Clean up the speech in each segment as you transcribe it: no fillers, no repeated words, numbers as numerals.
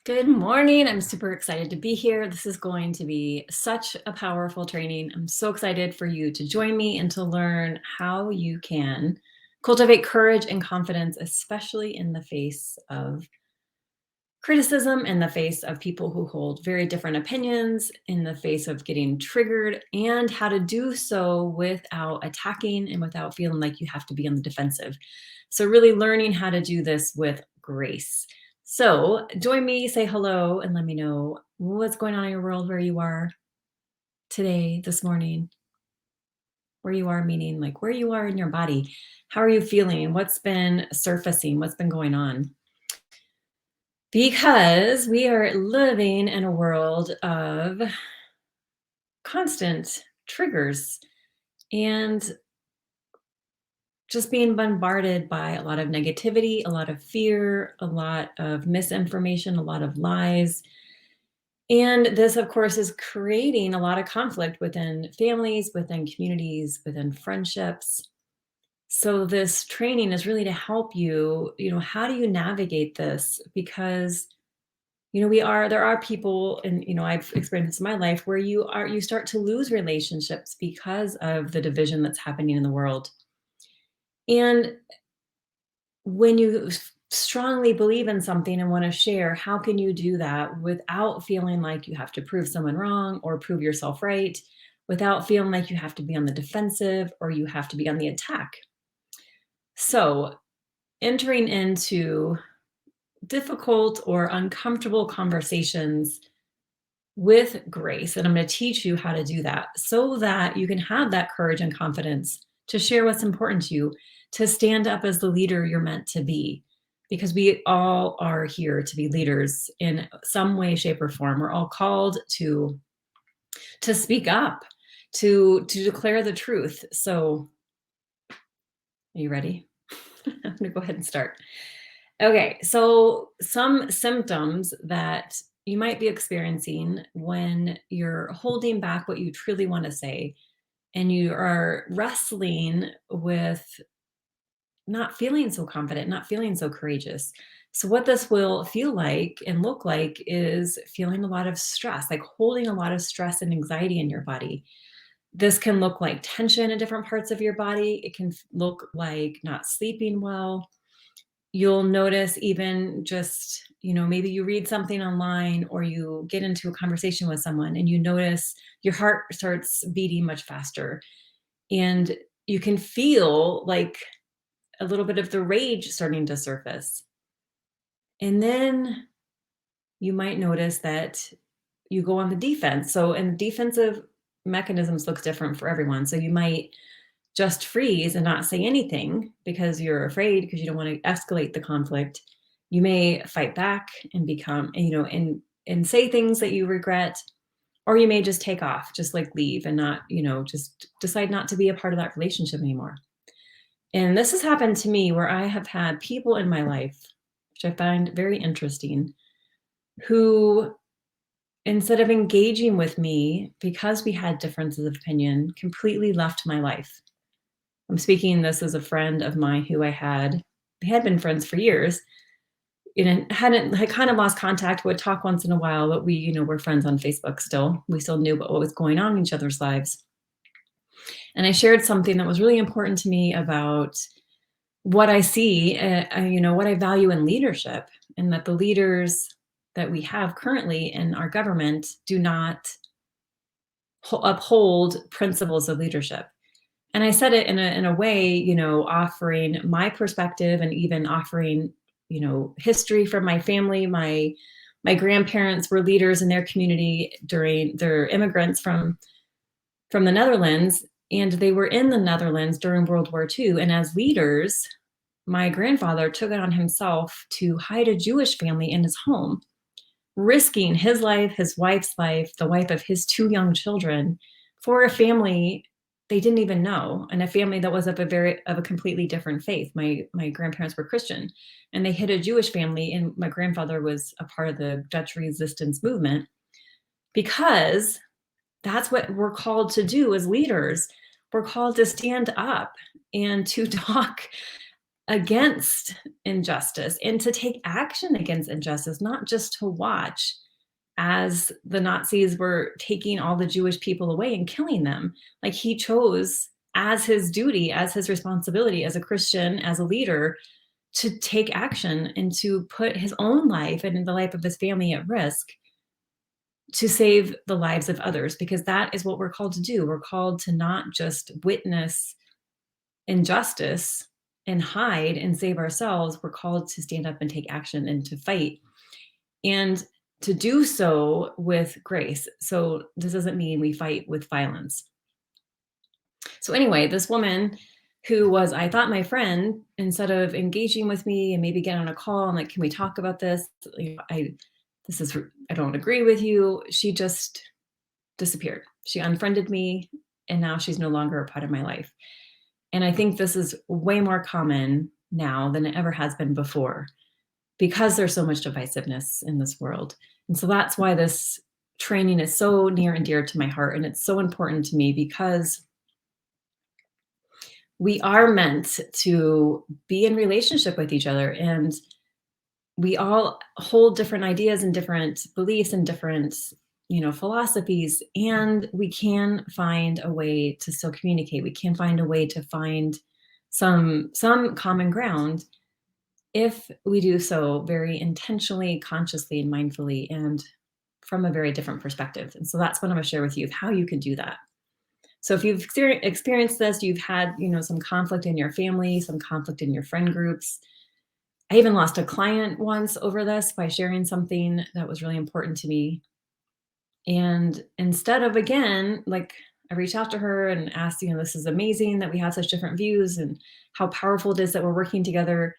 Good morning. I'm super excited to be here. This is going to be such a powerful training. I'm so excited for you to join me and to learn how you can cultivate courage and confidence, especially in the face of criticism, in the face of people who hold very different opinions, in the face of getting triggered, and how to do so without attacking and without feeling like you have to be on the defensive. So, really learning how to do this with grace. So, join me, say hello, and let me know what's going on in your world, where you are today, this morning, where you are, meaning like where you are in your body. How are you feeling? What's been surfacing? What's been going on? Because we are living in a world of constant triggers and just being bombarded by a lot of negativity, a lot of fear, a lot of misinformation, a lot of lies. And this, of course, is creating a lot of conflict within families, within communities, within friendships. So, this training is really to help you, how do you navigate this? Because there are people, and I've experienced this in my life, where you start to lose relationships because of the division that's happening in the world. And when you strongly believe in something and want to share, how can you do that without feeling like you have to prove someone wrong or prove yourself right, without feeling like you have to be on the defensive or you have to be on the attack? So, entering into difficult or uncomfortable conversations with grace. And I'm going to teach you how to do that so that you can have that courage and confidence to share what's important to you, to stand up as the leader you're meant to be. Because we all are here to be leaders in some way, shape, or form. We're all called to speak up, to declare the truth. So, are you ready? I'm going to go ahead and start. Okay, so some symptoms that you might be experiencing when you're holding back what you truly want to say and you are wrestling with not feeling so confident, not feeling so courageous. So, what this will feel like and look like is feeling a lot of stress, like holding a lot of stress and anxiety in your body. This can look like tension in different parts of your body. It can look like not sleeping well. You'll notice even just, maybe you read something online or you get into a conversation with someone and you notice your heart starts beating much faster. And you can feel like a little bit of the rage starting to surface. And then you might notice that you go on the defense. So, and defensive mechanisms looks different for everyone. So you might just freeze and not say anything because you're afraid, because you don't want to escalate the conflict. You may fight back and become, and say things that you regret, or you may just take off, just like leave and not, just decide not to be a part of that relationship anymore. And this has happened to me where I have had people in my life, which I find very interesting, who instead of engaging with me because we had differences of opinion, completely left my life. I'm speaking this as a friend of mine who we had been friends for years, and had kind of lost contact, would talk once in a while, but we're friends on Facebook still. We still knew about what was going on in each other's lives. And I shared something that was really important to me about what I see, what I value in leadership, and that the leaders that we have currently in our government do not uphold principles of leadership. And I said it in a way, offering my perspective and even offering, history from my family. My grandparents were leaders in their community during their immigrants from the Netherlands, and they were in the Netherlands during World War II. And as leaders, my grandfather took it on himself to hide a Jewish family in his home, risking his life, his wife's life, the wife of his two young children for a family they didn't even know, and a family that was of a completely different faith. My grandparents were Christian, and they hid a Jewish family, and my grandfather was a part of the Dutch resistance movement because that's what we're called to do as leaders. We're called to stand up and to talk against injustice and to take action against injustice, not just to watch as the Nazis were taking all the Jewish people away and killing them. Like he chose as his duty, as his responsibility as a Christian, as a leader, to take action and to put his own life and the life of his family at risk to save the lives of others, because that is what we're called to do. We're called to not just witness injustice and hide and save ourselves. We're called to stand up and take action and to fight, and to do so with grace. So this doesn't mean we fight with violence. So anyway, this woman who was, I thought, my friend, instead of engaging with me and maybe get on a call and like, can we talk about this? This is, I don't agree with you. She just disappeared. She unfriended me, and now she's no longer a part of my life. And I think this is way more common now than it ever has been before, because there's so much divisiveness in this world. And so that's why this training is so near and dear to my heart. And it's so important to me, because we are meant to be in relationship with each other. And we all hold different ideas and different beliefs and different, philosophies. And we can find a way to still communicate. We can find a way to find some common ground if we do so very intentionally, consciously, and mindfully, and from a very different perspective. And so that's what I'm going to share with you of how you can do that. So if you've experienced this, you've had, some conflict in your family, some conflict in your friend groups. I even lost a client once over this by sharing something that was really important to me. And instead of, again, like, I reached out to her and asked, this is amazing that we have such different views and how powerful it is that we're working together.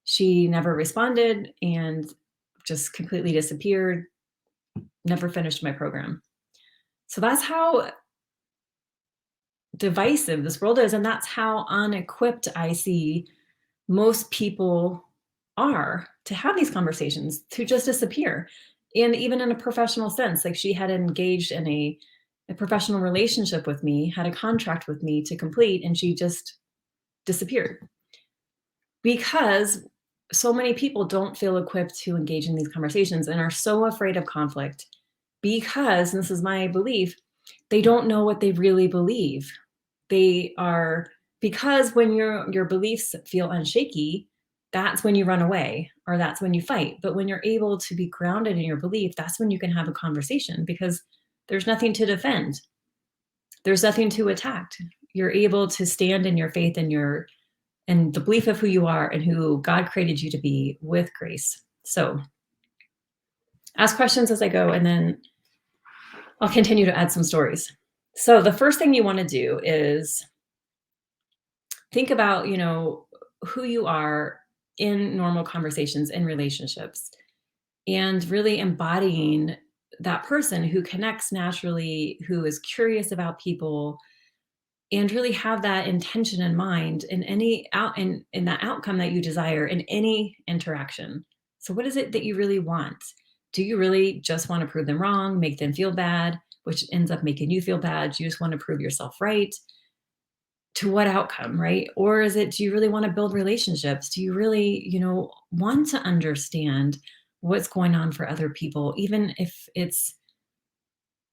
She never responded and just completely disappeared, never finished my program. So that's how divisive this world is. And that's how unequipped I see most people are to have these conversations, to just disappear. And even in a professional sense, like, she had engaged in a professional relationship with me, had a contract with me to complete, and she just disappeared, because so many people don't feel equipped to engage in these conversations and are so afraid of conflict because, and this is my belief, they don't know what they really believe. They are, because when your beliefs feel unshaky, that's when you run away or that's when you fight. But when you're able to be grounded in your belief, that's when you can have a conversation, because there's nothing to defend. There's nothing to attack. You're able to stand in your faith and the belief of who you are and who God created you to be with grace. So ask questions as I go, and then I'll continue to add some stories. So the first thing you want to do is think about, who you are in normal conversations, in relationships, and really embodying that person who connects naturally, who is curious about people, and really have that intention in mind in any out in that outcome that you desire in any interaction. So what is it that you really want? Do you really just want to prove them wrong, make them feel bad, which ends up making you feel bad? Do you just want to prove yourself right? To what outcome, right? Or is it, do you really want to build relationships? Do you really, want to understand what's going on for other people, even if it's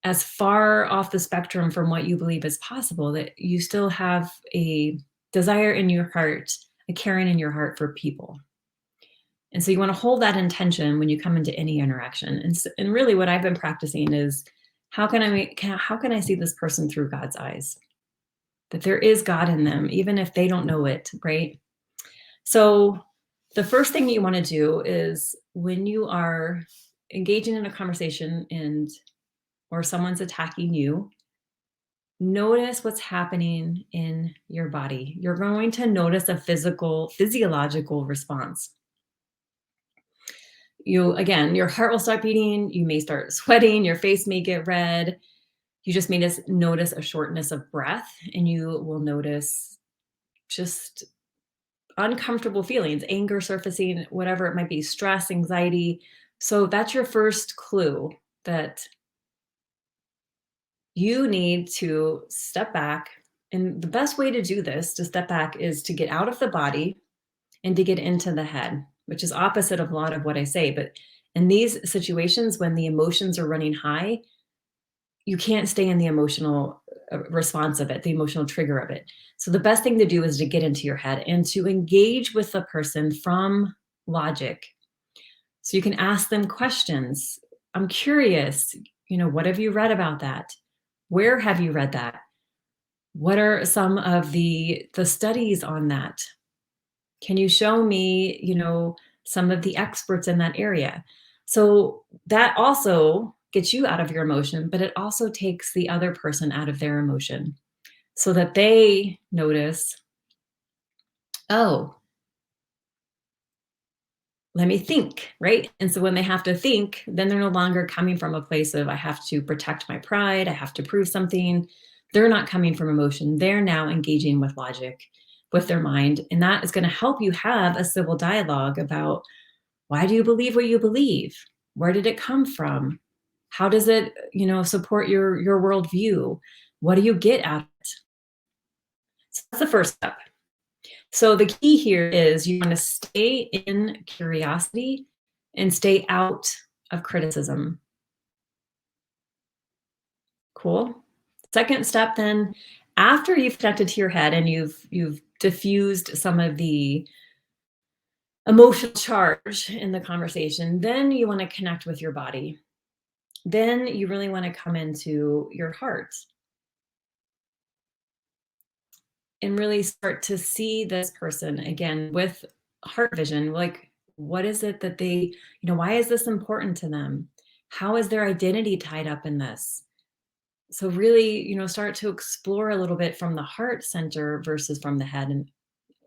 as far off the spectrum from what you believe is possible, that you still have a desire in your heart, a caring in your heart for people. And so you want to hold that intention when you come into any interaction. And really what I've been practicing is, how can I see this person through God's eyes? That there is God in them, even if they don't know it, right? So the first thing you want to do is, when you are engaging in a conversation or someone's attacking you, notice what's happening in your body. You're going to notice a physiological response. Again, your heart will start beating, you may start sweating, your face may get red. You just may notice a shortness of breath, and you will notice just uncomfortable feelings, anger surfacing, whatever it might be, stress, anxiety. So that's your first clue that you need to step back. And the best way to do this, to step back, is to get out of the body and to get into the head, which is opposite of a lot of what I say. But in these situations, when the emotions are running high, you can't stay in the emotional response of it, the emotional trigger of it. So the best thing to do is to get into your head and to engage with the person from logic. So you can ask them questions. I'm curious, what have you read about that? Where have you read that? What are some of the studies on that? Can you show me, some of the experts in that area? So that also gets you out of your emotion, but it also takes the other person out of their emotion so that they notice, oh, let me think, right? And so when they have to think, then they're no longer coming from a place of, I have to protect my pride, I have to prove something. They're not coming from emotion. They're now engaging with logic, with their mind. And that is going to help you have a civil dialogue about, why do you believe what you believe? Where did it come from? How does it, support your worldview? What do you get out of it? So that's the first step. So the key here is you want to stay in curiosity and stay out of criticism. Cool. Second step then, after you've connected to your head and you've diffused some of the emotional charge in the conversation, then you want to connect with your body. Then you really want to come into your heart and really start to see this person again with heart vision. Like, what is it that they, why is this important to them? How is their identity tied up in this? So really, start to explore a little bit from the heart center versus from the head. And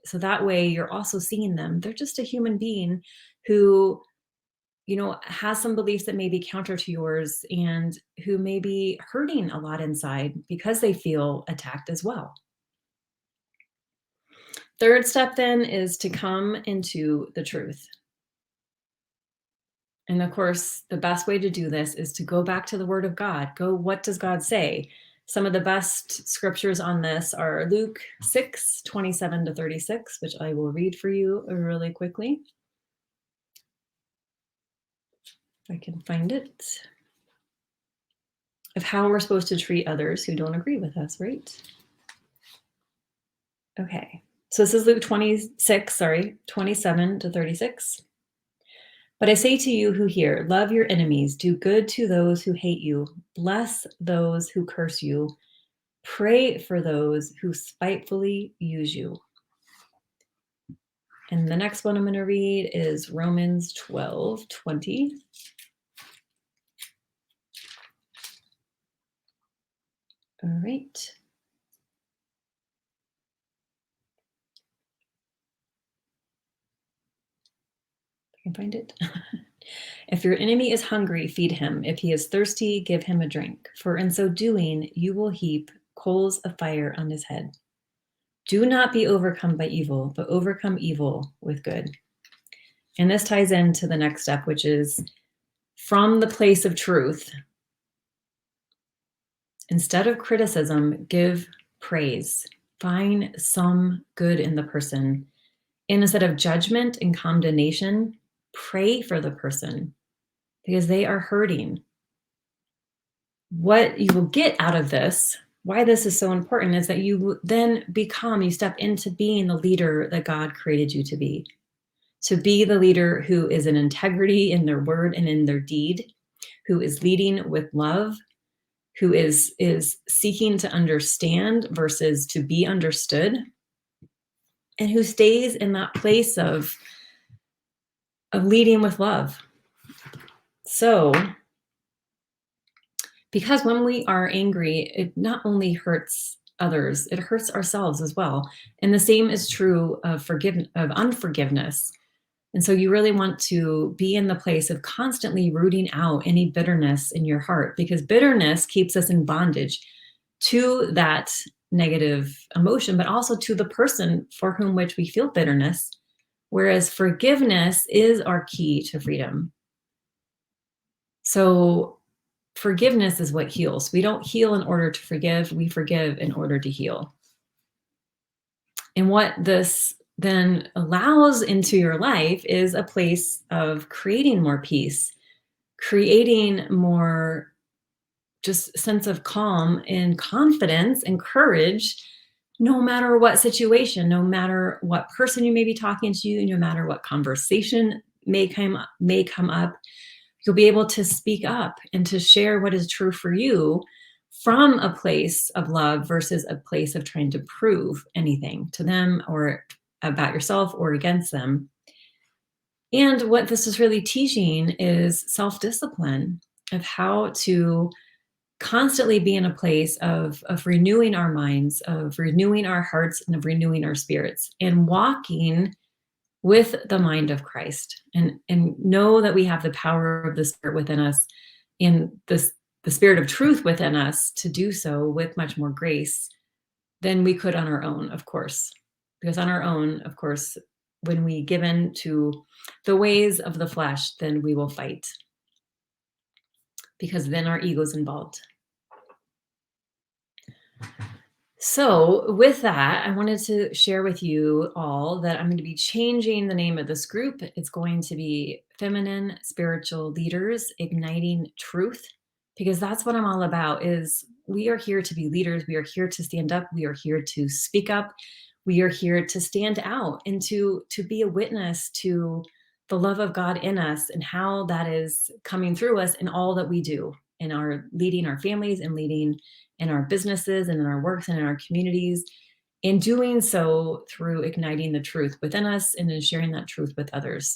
so that way you're also seeing them. They're just a human being who, has some beliefs that may be counter to yours and who may be hurting a lot inside because they feel attacked as well. Third step then is to come into the truth. And of course, the best way to do this is to go back to the word of God. What does God say? Some of the best scriptures on this are Luke 6:27-36, which I will read for you really quickly. If I can find it. Of how we're supposed to treat others who don't agree with us, right? Okay. So this is Luke 27-36. But I say to you who hear, love your enemies, do good to those who hate you, bless those who curse you, pray for those who spitefully use you. And the next one I'm going to read is Romans 12:20. All right. I can find it. If your enemy is hungry, feed him. If he is thirsty, give him a drink. For in so doing, you will heap coals of fire on his head. Do not be overcome by evil, but overcome evil with good. And this ties into the next step, which is from the place of truth. Instead of criticism, give praise. Find some good in the person. And instead of judgment and condemnation, pray for the person because they are hurting. What you will get out of this, why this is so important, is that you then you step into being the leader that God created you to be. To be the leader who is in integrity in their word and in their deed, who is leading with love, who is seeking to understand versus to be understood, and who stays in that place of leading with love. So, because when we are angry, it not only hurts others, it hurts ourselves as well. And the same is true of unforgiveness. And so you really want to be in the place of constantly rooting out any bitterness in your heart, because bitterness keeps us in bondage to that negative emotion, but also to the person for whom which we feel bitterness. Whereas forgiveness is our key to freedom. So forgiveness is what heals. We don't heal in order to forgive. We forgive in order to heal. And what this then allows into your life is a place of creating more peace, creating more just sense of calm and confidence and courage, no matter what situation, no matter what person you may be talking to, no matter what conversation may come up, you'll be able to speak up and to share what is true for you from a place of love versus a place of trying to prove anything to them or about yourself or against them. And what this is really teaching is self discipline of how to constantly be in a place of renewing our minds, of renewing our hearts, and of renewing our spirits, and walking with the mind of Christ, and know that we have the power of the Spirit within us, and the Spirit of truth within us to do so with much more grace than we could on our own, of course. Because on our own, of course, when we give in to the ways of the flesh, then we will fight, because then our ego's involved. So, with that, I wanted to share with you all that I'm going to be changing the name of this group. It's going to be Feminine Spiritual Leaders Igniting Truth, because that's what I'm all about. Is we are here to be leaders, we are here to stand up, we are here to speak up, we are here to stand out and to be a witness to the love of God in us and how that is coming through us in all that we do, in our leading our families and leading in our businesses and in our works and in our communities, in doing so through igniting the truth within us and in sharing that truth with others,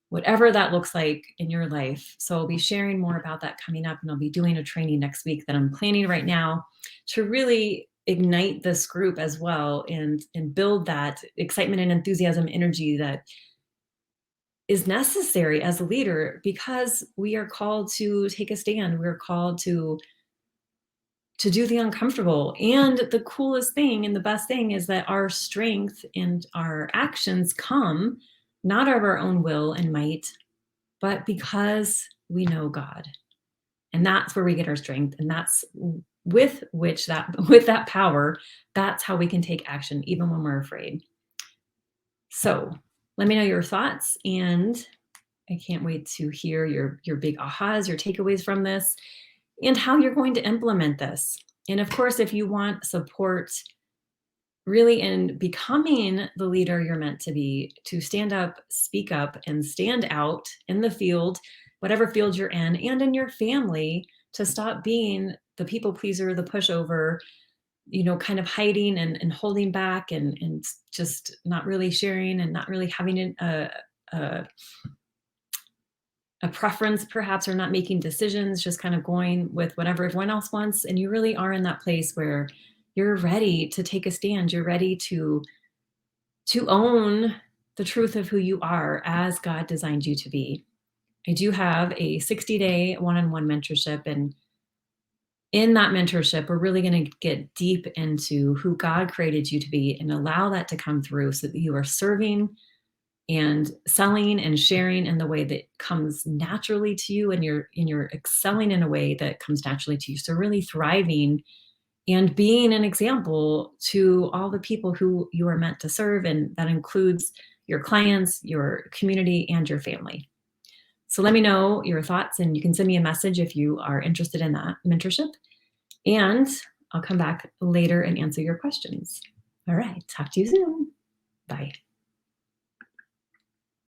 whatever that looks like in your life. So I'll be sharing more about that coming up, and I'll be doing a training next week that I'm planning right now to really ignite this group as well, and build that excitement and enthusiasm energy that is necessary as a leader, because we are called to take a stand. We're called to do the uncomfortable. And the coolest thing and the best thing is that our strength and our actions come not of our own will and might, but because we know God. And that's where we get our strength. And that's with which that with that power, that's how we can take action even when we're afraid. So let me know your thoughts, and I can't wait to hear your big ahas, your takeaways from this, and how you're going to implement this. And of course, if you want support really in becoming the leader you're meant to be, to stand up, speak up, and stand out in the field, whatever field you're in, and in your family, to stop being the people pleaser, the pushover, kind of hiding and holding back, and just not really sharing and not really having a a preference perhaps, or not making decisions, just kind of going with whatever everyone else wants. And you really are in that place where you're ready to take a stand. You're ready to own the truth of who you are as God designed you to be. I do have a 60-day one-on-one mentorship, and in that mentorship, we're really going to get deep into who God created you to be and allow that to come through, so that you are serving and selling and sharing in the way that comes naturally to you, and you're excelling in a way that comes naturally to you. So really thriving and being an example to all the people who you are meant to serve, and that includes your clients, your community, and your family. So let me know your thoughts, and you can send me a message if you are interested in that mentorship, and I'll come back later and answer your questions. All right, talk to you soon. Bye.